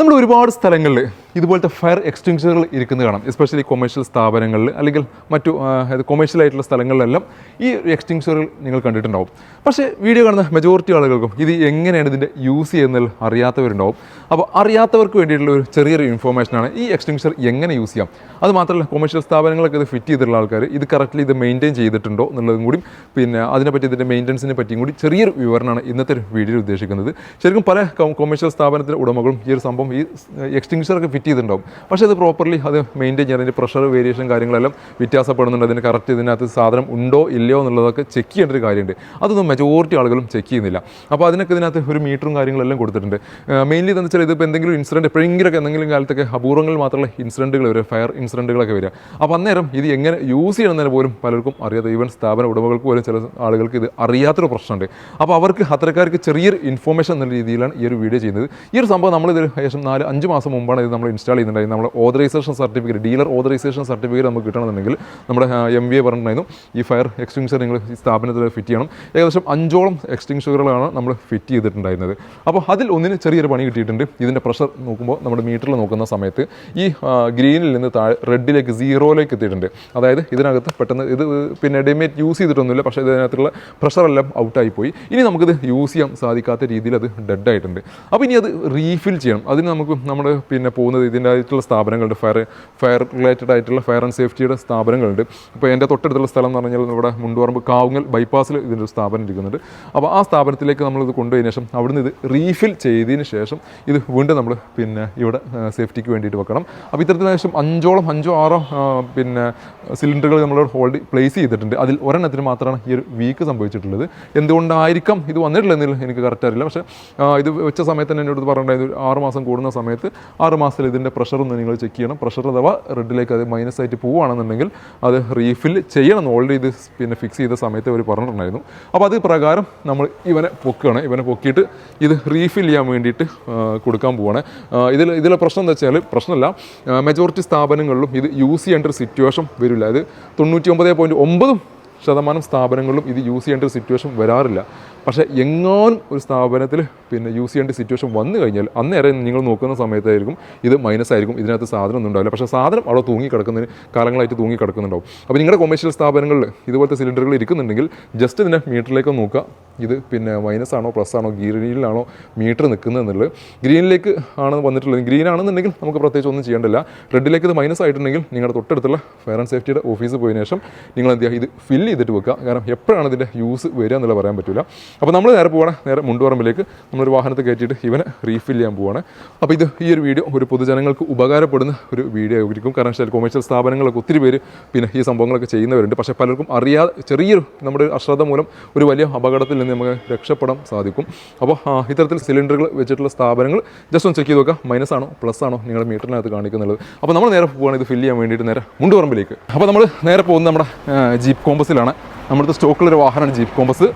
നമ്മൾ ഒരുപാട് സ്ഥലങ്ങളിൽ ഇതുപോലത്തെ ഫയർ എക്സ്റ്റിങ്ഷറുകൾ ഇരിക്കുന്നത് കാണാം. എസ്പെഷ്യലി കൊമേഴ്ഷ്യൽ സ്ഥാപനങ്ങളിൽ അല്ലെങ്കിൽ മറ്റു കൊമേഴ്ഷ്യൽ ആയിട്ടുള്ള സ്ഥലങ്ങളിലെല്ലാം ഈ എക്സ്റ്റിങ്ഷറുകൾ നിങ്ങൾ കണ്ടിട്ടുണ്ടാവും. പക്ഷേ വീഡിയോ കാണുന്ന മെജോറിറ്റി ആളുകൾക്കും ഇത് എങ്ങനെയാണ് ഇതിൻ്റെ യൂസ് ചെയ്യുന്നതിൽ അറിയാത്തവരുണ്ടാവും. അപ്പോൾ അറിയാത്തവർക്ക് വേണ്ടിയിട്ടുള്ള ഒരു ചെറിയൊരു ഇൻഫോർമേഷനാണ് ഈ എക്സ്റ്റിങ്ഷർ എങ്ങനെ യൂസ് ചെയ്യാം. അത് മാത്രമല്ല കൊമേഴ്ഷ്യൽ സ്ഥാപനങ്ങളൊക്കെ ഇത് ഫിറ്റ് ചെയ്തിട്ടുള്ള ആൾക്കാർ ഇത് കറക്റ്റ്ലി ഇത് മെയിൻറ്റെയിൻ ചെയ്തിട്ടുണ്ടോ എന്നുള്ളതും കൂടി പിന്നെ അതിനെപ്പറ്റി ഇതിൻ്റെ മെയിൻ്റനൻസിനെ പറ്റിയും കൂടി ചെറിയൊരു വിവരണമാണ് ഇന്നത്തെ ഒരു വീഡിയോയിൽ ഉദ്ദേശിക്കുന്നത്. ശരിക്കും പല കൊമേഴ്ഷ്യൽ സ്ഥാപനത്തിൻ്റെ ഉടമകളും ഈ ഒരു സംഭവം ഈ എക്സ്റ്റിങ്ഷറൊക്കെ ഫിറ്റ് ചെയ്തിട്ടുണ്ടാവും. പക്ഷേ അത് പ്രോപ്പർലി അത് മെയിൻറ്റെയിൻ ചെയ്യാൻ അതിൻ്റെ പ്രഷർ വേരിയേഷൻ കാര്യങ്ങളെല്ലാം വ്യത്യാസപ്പെടുന്നുണ്ട്. അതിന് കറക്റ്റ് ഇതിനകത്ത് സാധനം ഉണ്ടോ ഇല്ലയോ എന്നുള്ളതൊക്കെ ചെക്ക് ചെയ്യേണ്ട ഒരു കാര്യമുണ്ട്. അതൊന്നും മെജോറിറ്റി ആളുകളും ചെക്ക് ചെയ്യുന്നില്ല. അപ്പോൾ അതിനൊക്കെ ഇതിനകത്ത് ഒരു മീറ്ററും കാര്യങ്ങളെല്ലാം കൊടുത്തിട്ടുണ്ട്. മെയിൻലി എന്താണെന്ന് വെച്ചാൽ ഇതിപ്പോൾ എന്തെങ്കിലും ഇൻസിഡൻറ്റ് എപ്പോഴെങ്കിലൊക്കെ എന്തെങ്കിലും കാലത്തൊക്കെ അപൂർവങ്ങളിൽ മാത്രമുള്ള ഇൻസിഡൻറ്റുകൾ വരിക, ഫയർ ഇൻസിഡൻറ്റുകളൊക്കെ വരിക. അപ്പോൾ അന്നേരം ഇത് എങ്ങനെ യൂസ് ചെയ്യണമെന്നതിന് പോലും പലർക്കും അറിയാത്ത, ഈവൻ സ്ഥാപന ഉടമകൾക്ക് പോലും ചില ആളുകൾക്ക് ഇത് അറിയാത്തൊരു പ്രശ്നമുണ്ട്. അപ്പോൾ അവർക്ക് അത്തരക്കാർക്ക് ചെറിയൊരു ഇൻഫോർമേഷൻ എന്നുള്ള രീതിയിലാണ് ഈ ഒരു വീഡിയോ ചെയ്യുന്നത്. ഈ ഒരു സംഭവം നമ്മളിത് ഏകദേശം 4-5 മാസം മുമ്പാണ് ഇത് നമ്മൾ ഇൻസ്റ്റാൾ ചെയ്യുന്നുണ്ടായിരുന്നു. നമ്മുടെ authorisation certificate, dealer authorisation certificate നമുക്ക് കിട്ടണമെന്നുണ്ടെങ്കിൽ നമ്മുടെ MBA പറഞ്ഞിട്ടുണ്ടായിരുന്നു ഈ ഫയർ എക്സ്റ്റിങ്ഷർ നിങ്ങൾ ഈ സ്ഥാപനത്തിൽ ഫിറ്റ് ചെയ്യണം. ഏകദേശം 5ഓളം എക്സ്റ്റിങ്ഷറുകളാണ് നമ്മൾ ഫിറ്റ് ചെയ്തിട്ടുണ്ടായിരുന്നത്. അപ്പോൾ അതിൽ ഒന്നിന് ചെറിയൊരു പണി കിട്ടിയിട്ടുണ്ട്. ഇതിൻ്റെ പ്രഷർ നോക്കുമ്പോൾ നമ്മുടെ മീറ്ററിൽ നോക്കുന്ന സമയത്ത് ഈ ഗ്രീനിൽ നിന്ന് താഴെ റെഡിലേക്ക് 0ലേക്ക് എത്തിയിട്ടുണ്ട്. അതായത് ഇതിനകത്ത് പെട്ടെന്ന് ഇത് പിന്നെ ഡെമേറ്റ് യൂസ് ചെയ്തിട്ടൊന്നുമില്ല, പക്ഷേ ഇതിനകത്തുള്ള പ്രഷറെല്ലാം ഔട്ടായിപ്പോയി. ഇനി നമുക്കിത് യൂസ് ചെയ്യാൻ സാധിക്കാത്ത രീതിയിൽ അത് ഡെഡ് ആയിട്ടുണ്ട്. അപ്പോൾ ഇനി അത് റീഫിൽ ചെയ്യണം. അതിന് നമുക്ക് നമ്മൾ പിന്നെ പോകുന്നത് ഇതിൻ്റെ ആയിട്ടുള്ള സ്ഥാപനങ്ങളുണ്ട്, ഫയർ റിലേറ്റഡ് ആയിട്ടുള്ള ഫയർ ആൻഡ് സേഫ്റ്റിയുടെ സ്ഥാപനങ്ങളുണ്ട്. ഇപ്പോൾ എൻ്റെ തൊട്ടടുത്തുള്ള സ്ഥലം എന്ന് പറഞ്ഞാൽ ഇവിടെ മുണ്ടുപറമ്പ് കാവുങ്ങൽ ബൈപ്പാസിൽ ഇതിൻ്റെ ഒരു സ്ഥാപനം ഇരിക്കുന്നുണ്ട്. അപ്പോൾ ആ സ്ഥാപനത്തിലേക്ക് നമ്മളിത് കൊണ്ടുപോയതിന് ശേഷം അവിടുന്ന് ഇത് റീഫിൽ ചെയ്തതിന് ശേഷം ഇത് വീണ്ടും നമ്മൾ പിന്നെ ഇവിടെ സേഫ്റ്റിക്ക് വേണ്ടിയിട്ട് വെക്കണം. അപ്പോൾ ഇത്തരത്തിൽ ശേഷം 5-6 പിന്നെ സിലിണ്ടറുകൾ നമ്മൾ ഹോൾഡ് പ്ലേസ് ചെയ്തിട്ടുണ്ട്. അതിൽ ഒരെണ്ണത്തിന് മാത്രമാണ് ഈ ഒരു വീക്ക് സംഭവിച്ചിട്ടുള്ളത്. എന്തുകൊണ്ടായിരിക്കാം ഇത് വന്നിട്ടില്ലെന്നില്ല എനിക്ക് കറക്റ്റ് അറിയില്ല. പക്ഷേ ഇത് വെച്ച സമയത്ത് തന്നെ എന്നോട് പറഞ്ഞിട്ടുണ്ടായത് 6 മാസം കൂടുന്ന സമയത്ത് 6 മാസത്തിൽ ഇതിൻ്റെ പ്രഷറൊന്ന് നിങ്ങൾ ചെക്ക് ചെയ്യണം. പ്രഷർ അഥവാ റെഡിലേക്ക് അത് മൈനസ് ആയിട്ട് പോവുകയാണെന്നുണ്ടെങ്കിൽ അത് റീഫിൽ ചെയ്യണം. ഓൾറെഡി ഇത് പിന്നെ ഫിക്സ് ചെയ്ത സമയത്ത് അവർ പറഞ്ഞിട്ടുണ്ടായിരുന്നു. അപ്പോൾ അത് പ്രകാരം നമ്മൾ ഇവനെ പൊക്കുകയാണ്. ഇവനെ പൊക്കിയിട്ട് ഇത് റീഫിൽ ചെയ്യാൻ വേണ്ടിയിട്ട് കൊടുക്കാൻ പോവുകയാണ്. ഇതിലെ പ്രശ്നം എന്താ വെച്ചാൽ, പ്രശ്നമല്ല, മെജോറിറ്റി സ്ഥാപനങ്ങളിലും ഇത് യൂസ് ചെയ്യേണ്ട ഒരു സിറ്റുവേഷൻ വരില്ല. അത് 99.9% സ്ഥാപനങ്ങളിലും ഇത് യൂസ് ചെയ്യേണ്ട ഒരു സിറ്റുവേഷൻ വരാറില്ല. പക്ഷേ എങ്ങാനും ഒരു സ്ഥാപനത്തിൽ പിന്നെ യൂസ് ചെയ്യേണ്ട സിറ്റുവേഷൻ വന്നു കഴിഞ്ഞാൽ അന്നേരം നിങ്ങൾ നോക്കുന്ന സമയത്തായിരിക്കും ഇത് മൈനസ് ആയിരിക്കും, ഇതിനകത്ത് സാധനം ഒന്നും ഉണ്ടാവില്ല. പക്ഷേ സാധനം അവിടെ തൂങ്ങിക്കിടക്കുന്നതിന് കാലങ്ങളായിട്ട് തൂങ്ങിക്കിടക്കുന്നുണ്ടാവും. അപ്പോൾ നിങ്ങളുടെ കൊമേഴ്ഷ്യൽ സ്ഥാപനങ്ങളിൽ ഇതുപോലത്തെ സിലിണ്ടറുകൾ ഇരിക്കുന്നുണ്ടെങ്കിൽ ജസ്റ്റ് ഇതിൻ്റെ മീറ്ററിലേക്ക് നോക്കുക. ഇത് പിന്നെ മൈനസ് ആണോ പ്ലസ് ആണോ ഗ്രീനിലാണോ മീറ്റർ നിൽക്കുന്നത് എന്നുള്ളത്. ഗ്രീനിലേക്ക് ആണ് വന്നിട്ടുള്ളത്. ഗ്രീൻ ആണെന്നുണ്ടെങ്കിൽ നമുക്ക് പ്രത്യേകിച്ച് ഒന്നും ചെയ്യേണ്ടില്ല. റെഡിലേക്ക് ഇത് മൈനസ് ആയിട്ടുണ്ടെങ്കിൽ നിങ്ങളുടെ തൊട്ടടുത്തുള്ള ഫയർ ആൻഡ് സേഫ്റ്റിയുടെ ഓഫീസിൽ പോയതിനു ശേഷം നിങ്ങൾ എന്ത് ചെയ്യുക, ഇത് ഫില്ല് ചെയ്തിട്ട് വെക്കുക. കാരണം എപ്പോഴാണ് ഇതിൻ്റെ യൂസ് വരിക എന്നുള്ളത് പറയാൻ പറ്റില്ല. അപ്പോൾ നമ്മൾ നേരെ പോവുകയാണ്, നേരെ മുണ്ടുപറമ്പിലേക്ക് നമ്മളൊരു വാഹനത്തിൽ കയറ്റിയിട്ട് ഇവനെ റീഫിൽ ചെയ്യാൻ പോവുകയാണ്. അപ്പോൾ ഈ ഒരു വീഡിയോ ഒരു പൊതുജനങ്ങൾക്ക് ഉപകാരപ്പെടുന്ന ഒരു വീഡിയോ ആയിരിക്കും. കാരണം വെച്ചാൽ കൊമേഴ്ഷ്യൽ സ്ഥാപനങ്ങളൊക്കെ ഒത്തിരി പേര് പിന്നെ ഈ സംഭവങ്ങളൊക്കെ ചെയ്യുന്നവരുണ്ട്. പക്ഷേ പലർക്കും അറിയാതെ ചെറിയൊരു നമ്മുടെ അശ്രദ്ധ മൂലം ഒരു വലിയ അപകടത്തിൽ നിന്ന് നമുക്ക് രക്ഷപ്പെടാൻ സാധിക്കും. അപ്പോൾ ഇത്തരത്തിൽ സിലിണ്ടറുകൾ വെച്ചിട്ടുള്ള സ്ഥാപനങ്ങൾ ജസ്റ്റ് ഒന്ന് ചെക്ക് ചെയ്ത് നോക്കുക, മൈനസ് ആണോ പ്ലസ് ആണോ നിങ്ങളുടെ മീറ്ററിനകത്ത് കാണിക്കുന്നുള്ളത്. അപ്പോൾ നമ്മൾ നേരെ പോവുകയാണ് ഇത് ഫില്ല് ചെയ്യാൻ വേണ്ടിയിട്ട് നേരെ മുണ്ടുപറമ്പിലേക്ക്. അപ്പോൾ നമ്മൾ നേരെ പോകുന്നത് നമ്മുടെ ജീപ്പ് കോമ്പസിലാണ്. നമ്മുടെ സ്റ്റോക്കിലൊരു വാഹനമാണ് ജീപ്പ് കോമ്പസ്.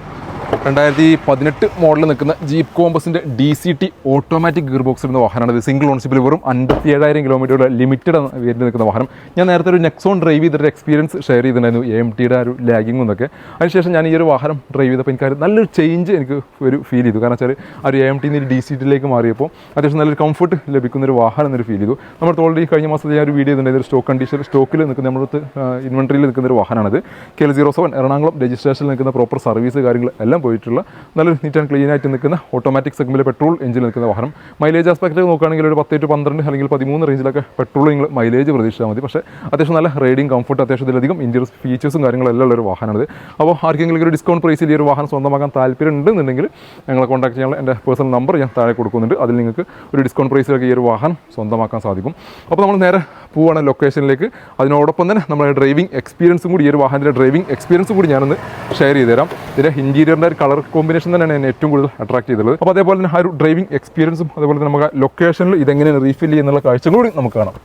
2018 മോഡൽ നിൽക്കുന്ന ജീപ്പ് കോമ്പസിൻ്റെ DCT ഓട്ടോമാറ്റിക് ഗിയർ ബോക്സ് ഇരുന്ന വാഹനമാണ്. ഇത് സിംഗിൾ ഓൺഷിപ്പിൽ വെറും 57,000 കിലോമീറ്ററുടെ ലിമിറ്റഡ് വേരിയൻ്റ് നിൽക്കുന്ന വാഹനം. ഞാൻ നേരത്തെ ഒരു നെക്സോൺ ഡ്രൈവ് ചെയ്തിട്ട് എക്സ്പീരിയൻസ് ഷെയർ ചെയ്തിട്ടുണ്ടായിരുന്നു, AMTയുടെ ഒരു ലാഗിങ്ങും എന്നൊക്കെ. അതിനുശേഷം ഞാൻ ഈ ഒരു വാഹനം ഡ്രൈവ് ചെയ്തപ്പോൾ എനിക്ക് നല്ലൊരു ചേഞ്ച് എനിക്ക് ഒരു ഫീൽ ചെയ്തു. കാരണം വെച്ചാൽ ആ ഒരു AMT നിന്ന് DCTയിലേക്ക് മാറിയപ്പോൾ അത്യാവശ്യം നല്ലൊരു കംഫർട്ട് ലഭിക്കുന്നൊരു വാഹനം എന്നൊരു ഫീൽ ചെയ്തു. നമ്മൾ ഓൾറെഡി കഴിഞ്ഞ മാസത്തിൽ ഞാൻ ഒരു വീഡിയോ ചെയ്തിട്ടുണ്ടായിരുന്നു. ഒരു സ്റ്റോക്കിൽ നിൽക്കുന്ന നമ്മുടെ ഇൻവെൻട്രിയിൽ നിൽക്കുന്നൊരു വാഹനമാണിത്. KL07 എറണാകുളം രജിസ്ട്രേഷനിൽ നിൽക്കുന്ന പ്രോപ്പർ സർവീസ് കാര്യങ്ങൾ എല്ലാം പോയിട്ടുള്ള നല്ലൊരു നീറ്റ് ആൻഡ് ക്ലീൻ ആയിട്ട് നിൽക്കുന്ന ഓട്ടോമാറ്റിക് സെഗ്മെൻറ്റിൽ പെട്രോൾ എഞ്ചിൻ നിൽക്കുന്ന വാഹനം. മൈലേജ് ആസ്പെക്റ്റ് നോക്കുകയാണെങ്കിൽ ഒരു 10-12 അല്ലെങ്കിൽ 13 റേഞ്ചിലൊക്കെ പെട്രോൾ നിങ്ങൾ മൈലേജ് പ്രതീക്ഷിച്ചാൽ മതി. പക്ഷേ അത്യാവശ്യം നല്ല റൈഡിങ് കംഫർട്ട്, അത്യാവശ്യം ഇതിലധികം ഇൻറ്റീരിയർ ഫീച്ചേഴ്സും കാര്യങ്ങളെല്ലാം ഉള്ളൊരു വാഹനമാണിത്. അപ്പോൾ ആർക്കെങ്കിലും ഒരു ഡിസ്കൗണ്ട് പ്രൈസിൽ ഈ ഒരു വാഹനം സ്വന്തമാക്കാൻ താല്പര്യം ഉണ്ടെന്നുണ്ടെങ്കിൽ ഞങ്ങളെ കോൺടാക്ട് ചെയ്യാനുള്ള എൻ്റെ പേഴ്സണൽ നമ്പർ ഞാൻ താഴെ കൊടുക്കുന്നുണ്ട്. അതിൽ നിങ്ങൾക്ക് ഒരു ഡിസ്കൗണ്ട് പ്രൈസിലൊക്കെ ഈ ഒരു വാഹനം സ്വന്തമാക്കാൻ സാധിക്കും. അപ്പോൾ നമ്മൾ നേരെ പോവുകയാണ് ലൊക്കേഷനിലേക്ക്. അതിനോടൊപ്പം തന്നെ നമ്മുടെ ഡ്രൈവിംഗ് എക്സ്പീരിയൻസും കൂടി, ഈ ഒരു വാഹനത്തിൻ്റെ ഡ്രൈവിംഗ് എക്സ്പീരിയൻസും കൂടി ഞാനൊന്ന് ഷെയർ ചെയ്ത് തരാം. ഇതിൻ്റെ ഇൻറ്റീരിയറിൻ്റെ ഒരു കളർ കോമ്പിനേഷൻ തന്നെയാണ് എന്നെ ഏറ്റവും കൂടുതൽ അട്രാക്ട് ചെയ്തിട്ടുള്ളത്. അപ്പോൾ അതേപോലെ തന്നെ ആ ഒരു ഡ്രൈവിംഗ് എക്സ്പീരിയൻസും അതുപോലെ തന്നെ നമുക്ക് ലൊക്കേഷനിൽ ഇതെങ്ങനെയാണ് റീഫിൽ ചെയ്യുന്നുള്ള കാഴ്ചകളും കൂടി നമുക്ക് കാണാം.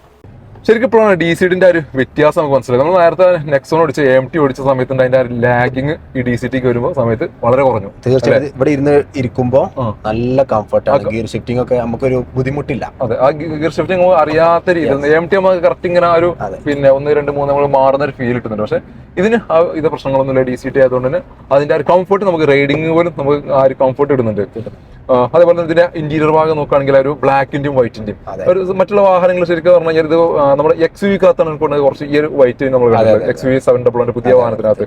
ശരിക്കും ഇപ്പോഴാണ് DCTൻ്റെ ഒരു വ്യത്യാസം നമുക്ക് മനസ്സിലായത്. നമ്മൾ നേരത്തെ നെക്സോൺ ഓടിച്ച് AMT ഓടിച്ച സമയത്തുണ്ട് അതിൻ്റെ ആ ഒരു ലാഗിങ് ഈ DCTക്ക് വരുമ്പോൾ സമയത്ത് വളരെ കുറഞ്ഞു. തീർച്ചയായും ഇവിടെ ഇരിക്കുമ്പോൾ നല്ല കംഫർട്ടാണ്. ഗിയർ ഷിഫ്റ്റിംഗ് ഒക്കെ നമുക്കൊരു ബുദ്ധിമുട്ടില്ല. അതെ, ആ ഗിയർ ഷിഫ്റ്റിംഗ് അറിയാത്ത രീതിയിൽ AMT നമുക്ക് കറക്റ്റ് ഇങ്ങനെ ഒരു പിന്നെ 1, 2, 3 നമ്മൾ മാറുന്ന ഒരു ഫീൽ കിട്ടുന്നുണ്ട്. പക്ഷേ ഇതിന് ഇത് പ്രശ്നങ്ങളൊന്നുമില്ല. DCT ആയതുകൊണ്ട് തന്നെ അതിൻ്റെ ആ ഒരു കംഫർട്ട് നമുക്ക് റൈഡിങ് പോലും നമുക്ക് ആ ഒരു കംഫർട്ട് ഇടുന്നുണ്ട്. അതേപോലെ തന്നെ ഇതിന്റെ ഇന്റീരിയർ ഭാഗം നോക്കുകയാണെങ്കിൽ ഒരു ബ്ലാക്കിന്റെയും വൈറ്റിന്റെയും ഒരു മറ്റുള്ള വാഹനങ്ങൾ ശരിക്കും പറഞ്ഞു കഴിഞ്ഞാൽ ഇത് നമ്മുടെ XUV-കകത്താണ് കുറച്ച് ഈ ഒരു വൈറ്റ് നമ്മൾ കണ്ടത്. XUV 700 പുതിയ വാഹനത്തിനകത്ത്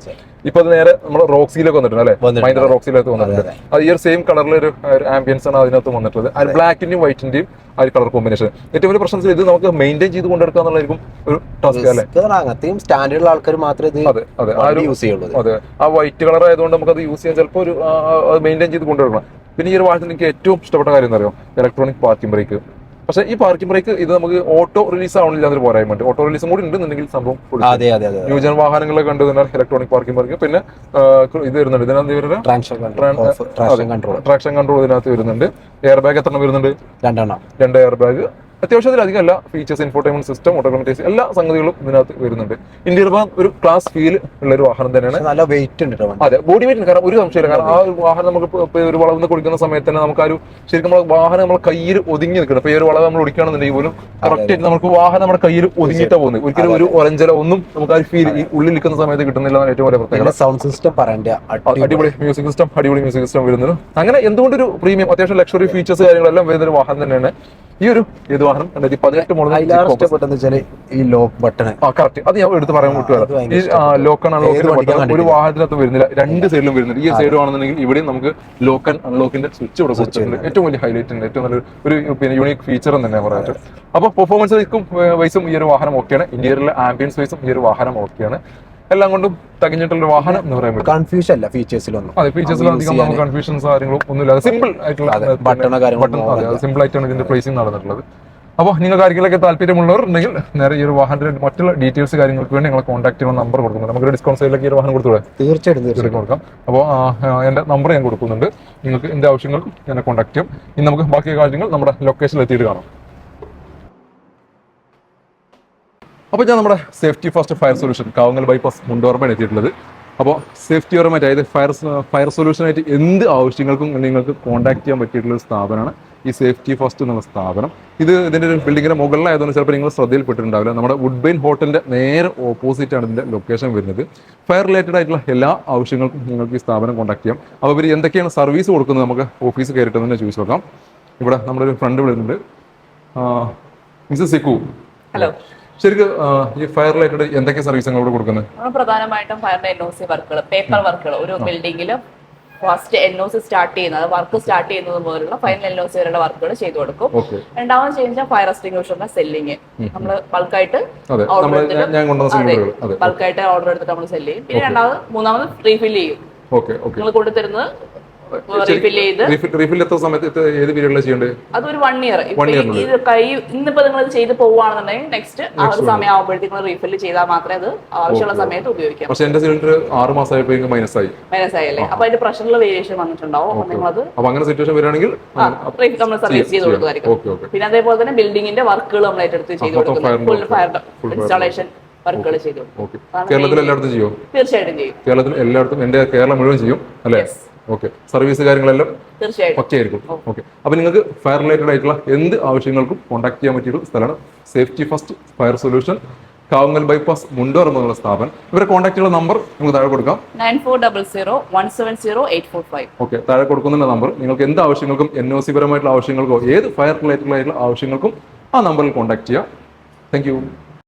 ഇപ്പൊ അത് നേരെ നമ്മൾ റോക്സിയിലൊക്കെ വന്നിട്ടുണ്ട് അല്ലെ, മൈൻഡർ റോക്സിയിലൊക്കെ വന്നിട്ടുണ്ട്. അത് ഈ ഒരു സെയിം കളറിൽ ഒരു ആംബിയൻസ് ആണ് അതിനകത്ത് വന്നിട്ടുള്ളത്. ആ ബ്ലാക്കിന്റെയും വൈറ്റിന്റെയും ആ ഒരു കളർ കോമ്പിനേഷൻ ഏറ്റവും വലിയ പ്രശ്നം ഇത് നമുക്ക് മെയിൻറ്റെയിൻ ചെയ്ത് കൊണ്ടെടുക്കുക എന്നുള്ളതായിരിക്കും ഒരു ടാസ്ക് അല്ലേ. അങ്ങനത്തെയും സ്റ്റാൻഡേർഡ് ആൾക്കാർ മാത്രമേ അതെ യൂസ് ചെയ്യുള്ളൂ. അതെ, ആ വൈറ്റ് കളർ ആയതുകൊണ്ട് നമുക്ക് അത് യൂസ് ചെയ്യാൻ ചിലപ്പോൾ ഒരു മെയിൻറ്റെയിൻ ചെയ്ത് കൊണ്ടുവരണം. പിന്നെ ഈ ഒരു വാഹനത്തിൽ എനിക്ക് ഏറ്റവും ഇഷ്ടപ്പെട്ട കാര്യം എന്താ അറിയോ, ഇലക്ട്രോണിക് പാർക്കിംഗ് ബ്രേക്ക്. പക്ഷേ ഈ പാർക്കിംഗ് ബ്രേക്ക് ഇത് നമുക്ക് ഓട്ടോ റിലീസ് ആവണില്ല എന്നൊരു പോരായ്മ ഉണ്ട്. ഓട്ടോ റിലീസും കൂടി ഉണ്ടെന്നുണ്ടെങ്കിൽ സംഭവം ന്യൂജൻ വാഹനങ്ങളെ കണ്ടു കഴിഞ്ഞാൽ ഇലക്ട്രോണിക് പാർക്കിംഗ് ബ്രേക്ക്. പിന്നെ ഇത് വരുന്നുണ്ട്, ഇതിനകത്ത് ട്രാക്ഷൻ കൺട്രോൾ ഇതിനകത്ത് വരുന്നുണ്ട്. എയർ ബാഗ് എത്ര വരുന്നുണ്ട്? 2 എയർ ബാഗ്. അത്യാവശ്യത്തിലധികം അല്ല ഫീച്ചേഴ്സ്, ഇൻഫോർടൈൻമെന്റ് സിസ്റ്റം, ഓട്ടോമാറ്റിക്സ് എല്ലാ സംഗതികളും ഇതിനകത്ത് വരുന്നുണ്ട്. ഇന്ത്യയിൽ ഒരു ക്ലാസ് ഫീൽ ഉള്ള ഒരു വാഹനം തന്നെയാണ്. നല്ല വെയിറ്റ് ഉണ്ട്. അതെ, ബോഡി വെയിറ്റ്. കാരണം ഒരു സംശയമില്ല, കാരണം ആ ഒരു വാഹനം നമുക്ക് ഒരു വളവ് കൊടുക്കുന്ന സമയത്ത് തന്നെ നമുക്ക് ആ ഒരു ശരിക്കും നമ്മൾ വാഹനം നമ്മുടെ കയ്യിൽ ഒതുങ്ങി നിൽക്കണം. ഇപ്പൊ ഈ ഒരു വളവ് നമ്മൾ ഓടിക്കുകയാണെന്നുണ്ടെങ്കിൽ പോലും കറക്റ്റ് ആയിട്ട് നമുക്ക് വാഹനം നമ്മുടെ കയ്യിൽ ഒതുങ്ങിയിട്ടാണ് പോകുന്നത്. ഒരിക്കലും ഒരു ഒരഞ്ചല ഒന്നും നമുക്ക് ആ ഫീൽ ഈ ഉള്ളിൽ നിൽക്കുന്ന സമയത്ത് കിട്ടുന്നില്ല. ഏറ്റവും വലിയ പ്രത്യേകത സൗണ്ട് സിസ്റ്റം പറയേണ്ട അടിപൊളി മ്യൂസിക് സിസ്റ്റം, അടിപൊളി മ്യൂസിക് സിസ്റ്റം വരുന്നത്. അങ്ങനെ എന്തുകൊണ്ടൊരു പ്രീമിയം അത്യാവശ്യം ലക്ഷറി ഫീച്ചേഴ്സ് കാര്യങ്ങളെല്ലാം വരുന്ന ഒരു വാഹനം തന്നെയാണ് ഈ ഒരു വാഹനം. 2018 മോഡൽ ഇഷ്ടപ്പെട്ടെന്ന് വെച്ചാൽ ഈ ലോക്ക് ബട്ടൺ. കറക്റ്റ്, അത് ഞാൻ എടുത്ത് പറയാൻ വിട്ടുവരാം. ഈ ലോക്ക് ആൻഡ് അൺലോക്കിന്റെ ബട്ടൺ ഒരു വാഹനത്തിനകത്ത് വരുന്നില്ല, 2 സൈഡിലും വരുന്നില്ല. ഈ സൈഡ് ആണെന്നുണ്ടെങ്കിൽ ഇവിടെയും നമുക്ക് ലോക്ക് ആൻഡ് അൺലോക്കിന്റെ സ്വിച്ച് ഇവിടെ കൊടുത്തിട്ടുണ്ട്. ഏറ്റവും വലിയ ഹൈലൈറ്റ് ഉണ്ട്, ഏറ്റവും നല്ലൊരു ഒരു യൂണിക് ഫീച്ചർ തന്നെ പറയാം. അപ്പോൾ പെർഫോമൻസ് വൈസും ഈ ഒരു വാഹനം ഓക്കെയാണ്. ഇന്റീരിയറിലെ ആംബിയൻസ് വൈസും ഈ ഒരു വാഹനം ഓക്കെയാണ്. എല്ലാം കൊണ്ടും തികഞ്ഞിട്ടുള്ള വാഹനം എന്ന് പറയുമ്പോൾ കൺഫ്യൂഷൻ അല്ല ഫീച്ചേഴ്സിലൊന്നും. അതെ, ഫീച്ചേഴ്സിൽ അധികം നമുക്ക് കൺഫ്യൂഷൻസ് കാര്യങ്ങളും ഒന്നുമില്ല. സിമ്പിൾ ആയിട്ടുള്ള സിമ്പിൾ ആയിട്ടാണ് ഇതിന്റെ പ്രൈസിങ് നടന്നിട്ടുള്ളത്. അപ്പോൾ നിങ്ങൾക്ക് ആർക്കെങ്കിലൊക്കെ താല്പര്യമുള്ളവർ ഉണ്ടെങ്കിൽ നേരെ ഈ ഒരു വാഹനത്തിന്റെ മറ്റുള്ള ഡീറ്റെയിൽസ് കാര്യങ്ങൾക്ക് വേണ്ടി നിങ്ങളെ കോൺടാക്ട് ചെയ്യുന്ന നമ്പർ കൊടുക്കുന്നുണ്ട്. നമുക്ക് ഡിസ്കൗണ്ട് സൈഡിലേക്ക് ഈ ഒരു വാഹനം കൊടുത്തൂടെ? തീർച്ചയായിട്ടും കൊടുക്കാം. അപ്പോൾ എൻ്റെ നമ്പർ ഞാൻ കൊടുക്കുന്നുണ്ട്. നിങ്ങൾക്ക് എന്ത് ആവശ്യങ്ങളും എന്നെ കോൺടാക്ട് ചെയ്യും. ഇനി നമുക്ക് ബാക്കി കാര്യങ്ങൾ നമ്മുടെ ലൊക്കേഷനിൽ എത്തിയിട്ട് കാണാം. അപ്പോൾ ഞാൻ നമ്മുടെ safety first fire solution Kavungal bypass മുണ്ടോർമയാണ് എത്തിയിട്ടുള്ളത്. അപ്പോൾ സേഫ്റ്റി പരമായിട്ട് അതായത് ഫയർ സൊല്യൂഷനായിട്ട് എന്ത് ആവശ്യങ്ങൾക്കും നിങ്ങൾക്ക് കോൺടാക്ട് ചെയ്യാൻ പറ്റിയിട്ടുള്ള ഒരു സ്ഥാപനമാണ് ഈ സേഫ്റ്റി ഫസ്റ്റ് എന്നുള്ള സ്ഥാപനം. ഇതിൻ്റെ ഒരു ബിൽഡിങ്ങിൻ്റെ മുകളിലായതുകൊണ്ട് ചിലപ്പോൾ നിങ്ങൾ ശ്രദ്ധയിൽപ്പെട്ടിട്ടുണ്ടാവില്ല. നമ്മുടെ വുഡ്ബൈൻ ഹോട്ടലിൻ്റെ നേരെ ഓപ്പോസിറ്റാണ് ഇതിൻ്റെ ലൊക്കേഷൻ വരുന്നത്. ഫയർ റിലേറ്റഡ് ആയിട്ടുള്ള എല്ലാ ആവശ്യങ്ങൾക്കും നിങ്ങൾക്ക് ഈ സ്ഥാപനം കോൺടാക്ട് ചെയ്യാം. അപ്പോൾ ഇവർ എന്തൊക്കെയാണ് സർവീസ് കൊടുക്കുന്നത് നമുക്ക് ഓഫീസ് കയറിയിട്ട് തന്നെ ചോദിച്ചു നോക്കാം. ഇവിടെ നമ്മുടെ ഒരു ഫ്രണ്ട് വിളിക്കുന്നുണ്ട്, മിസ്സസ് സിക്കു. ഹലോ. ശരിക്കും ഈ ഫയർ റിലേറ്റഡ് എന്തൊക്കെ സർവീസ് ഇവിടെ കൊടുക്കുന്നത്? പ്രധാനമായിട്ടും ഫയറിന്റെ NOC വർക്കുകൾ, പേപ്പർ വർക്കുകൾ, ഒരു ബിൽഡിംഗിൽ ഫസ്റ്റ് NOC സ്റ്റാർട്ട് ചെയ്യുന്നത്, വർക്ക് സ്റ്റാർട്ട് ചെയ്യുന്നത് പോലുള്ള ഫൈനൽ NOC വരെയുള്ള വർക്കുകൾ ചെയ്തു കൊടുക്കും. രണ്ടാമത് ചെയ്യുന്ന ഫയർ എക്സ്റ്റിംഗ്വിഷറിന്റെ സെല്ലിങ്. നമ്മൾ ബൾക്കായിട്ട് ഓർഡർ എടുത്തിട്ട് നമ്മൾ സെല്ല് ചെയ്യും. പിന്നെ മൂന്നാമത് റീഫിൽ ചെയ്യും. നിങ്ങൾ കൊണ്ടുതരുന്നത് റീഫിൽ എത്ര സമയത്ത് ഏത് പീരീഡിലാണ് ചെയ്യേണ്ടത്? അതൊരു 1 ഇയർ. ഇന്നിപ്പോ നിങ്ങൾ ചെയ്ത് പോവുകയാണെന്നുണ്ടെങ്കിൽ നെക്സ്റ്റ് ആ ഒരു സമയം ആകുമ്പോഴത്തേക്കും റീഫിൽ ചെയ്താൽ മാത്രമേ അത് ആവശ്യമുള്ള സമയത്ത് ഉപയോഗിക്കാം. പക്ഷേ എന്റെ സിലിണ്ടർ 6 മാസമായപ്പോഴേക്കും മൈനസ് ആയി അല്ലേ? അപ്പൊ അതിന്റെ പ്രഷറിൽ വേരിയേഷൻ വന്നിട്ടുണ്ടാവും. നിങ്ങളത് അങ്ങനെ സിറ്റുവേഷൻ വരികയാണെങ്കിൽ നമ്മൾ സർവീസ് ചെയ്ത് കൊടുക്കുമായിരിക്കും. പിന്നെ അതേപോലെ തന്നെ ബിൽഡിംഗിന്റെ വർക്കുകൾ നമ്മൾ ഏറ്റെടുത്ത് ചെയ്ത് കൊടുക്കുന്നത്, ഫുൾ ഫയർ ഇൻസ്റ്റാളേഷൻ വർക്കുകൾ ചെയ്തു കൊടുക്കും. കേരളത്തിൽ എല്ലായിടത്തും ചെയ്യും? തീർച്ചയായിട്ടും ചെയ്യും. കേരളത്തിൽ എല്ലായിടത്തും, എന്റെ കേരളം മുഴുവൻ ചെയ്യും അല്ലേ? ഓക്കെ, സർവീസ് കാര്യങ്ങളെല്ലാം ഒക്കെ ആയിരിക്കും. ഓക്കെ, അപ്പോൾ നിങ്ങൾക്ക് ഫയർ റിലേറ്റഡ് ആയിട്ടുള്ള എന്ത് ആവശ്യങ്ങൾക്കും കോൺടാക്ട് ചെയ്യാൻ പറ്റിയൊരു സ്ഥലമാണ് safety first fire solution, Kavungal bypass Mundor എന്നുള്ള സ്ഥാപനം. ഇവരെ കോൺടാക്ട് ചെയ്യുന്ന നമ്പർ നമുക്ക് താഴെ കൊടുക്കാം, 9400170845. ഓക്കെ, താഴെ കൊടുക്കുന്ന നമ്പർ. നിങ്ങൾക്ക് എന്ത് ആവശ്യങ്ങൾക്കും NOC പരമായിട്ടുള്ള ആവശ്യങ്ങൾക്കോ ഏത് ഫയർ റിലേറ്റഡ് ആയിട്ടുള്ള ആവശ്യങ്ങൾക്കും ആ നമ്പറിൽ കോൺടാക്ട് ചെയ്യാം. Thank you.